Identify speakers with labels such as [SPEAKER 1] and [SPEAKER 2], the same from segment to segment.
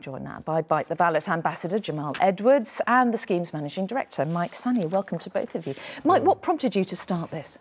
[SPEAKER 1] Joined now by the Ballot Ambassador, Jamal Edwards, and the scheme's Managing Director, Mike Sani. Welcome to both of you. Mike, what prompted you to start this?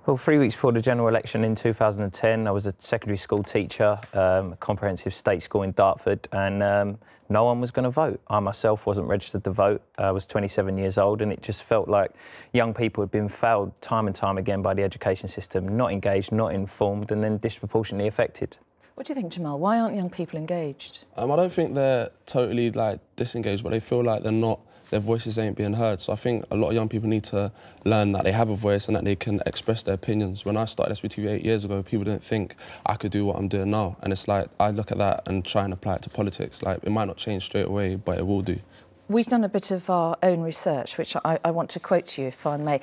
[SPEAKER 2] Well, 3 weeks before the general election in 2010, I was a secondary school teacher, a comprehensive state school in Dartford, and no one was going to vote. I myself wasn't registered to vote. I was 27 years old, and it just felt like young people had been failed time and time again by the education system, not engaged, not informed, and then disproportionately affected.
[SPEAKER 1] What do you think, Jamal? Why aren't young people engaged?
[SPEAKER 3] I don't think they're totally disengaged, but they feel like their voices ain't being heard. So I think a lot of young people need to learn that they have a voice and that they can express their opinions. When I started SBTV 8 years ago, people didn't think I could do what I'm doing now. And it's like, I look at that and try and apply it to politics. Like, it might not change straight away, but it will do.
[SPEAKER 1] We've done a bit of our own research, which I want to quote to you, if I may.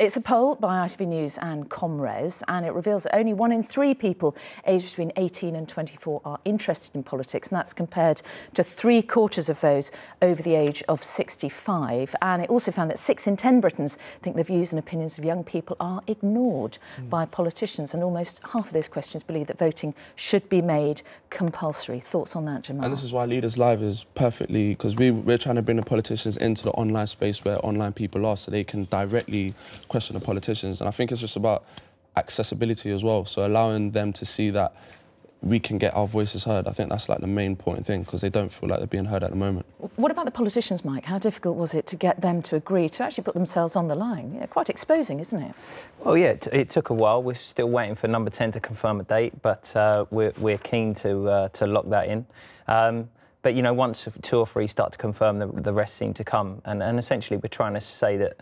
[SPEAKER 1] It's a poll by ITV News and ComRes, and it reveals that only 1 in 3 people aged between 18 and 24 are interested in politics, and that's compared to 3/4 of those over the age of 65. And it also found that 6 in 10 Britons think the views and opinions of young people are ignored by politicians, and almost half of those questions believe that voting should be made compulsory. Thoughts on that, Jamal?
[SPEAKER 3] And this is why Leaders Live is perfectly, because we're trying to bring the politicians into the online space where online people are, so they can directly question the politicians. And I think it's just about accessibility as well, so allowing them to see that we can get our voices heard. I think that's like the main important thing, because they don't feel like they're being heard at the moment.
[SPEAKER 1] What about the politicians, Mike? How difficult was it to get them to agree to actually put themselves on the line? You know, quite exposing, isn't it?
[SPEAKER 2] Well, yeah, it took a while. We're still waiting for number 10 to confirm a date, but we're keen to lock that in. But, you know, once 2 or 3 start to confirm, the rest seem to come. And essentially, we're trying to say that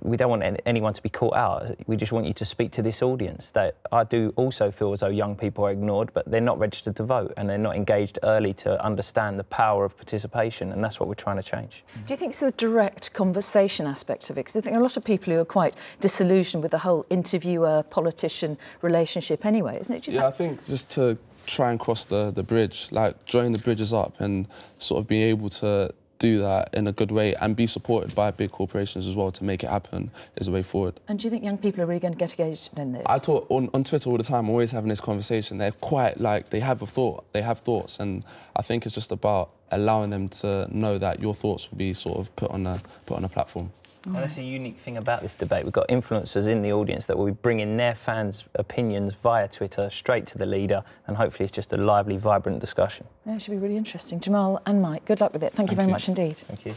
[SPEAKER 2] we don't want anyone to be caught out. We just want you to speak to this audience. That I do also feel as though young people are ignored, but they're not registered to vote and they're not engaged early to understand the power of participation, and that's what we're trying to change.
[SPEAKER 1] Do you think it's the direct conversation aspect of it? Because I think a lot of people who are quite disillusioned with the whole interviewer-politician relationship anyway, isn't it?
[SPEAKER 3] I think just to try and cross the bridge, like join the bridges up and sort of be able to do that in a good way and be supported by big corporations as well to make it happen is the way forward.
[SPEAKER 1] And do you think young people are really going to get engaged in this?
[SPEAKER 3] I talk on Twitter all the time, always having this conversation. They're quite like, they have a thought, they have thoughts, and I think it's just about allowing them to know that your thoughts will be sort of put on a platform.
[SPEAKER 2] And that's a unique thing about this debate. We've got influencers in the audience that will be bringing their fans' opinions via Twitter straight to the leader, and hopefully it's just a lively, vibrant discussion.
[SPEAKER 1] Yeah, it should be really interesting. Jamal and Mike, good luck with it. Thank you very much indeed.
[SPEAKER 2] Thank you.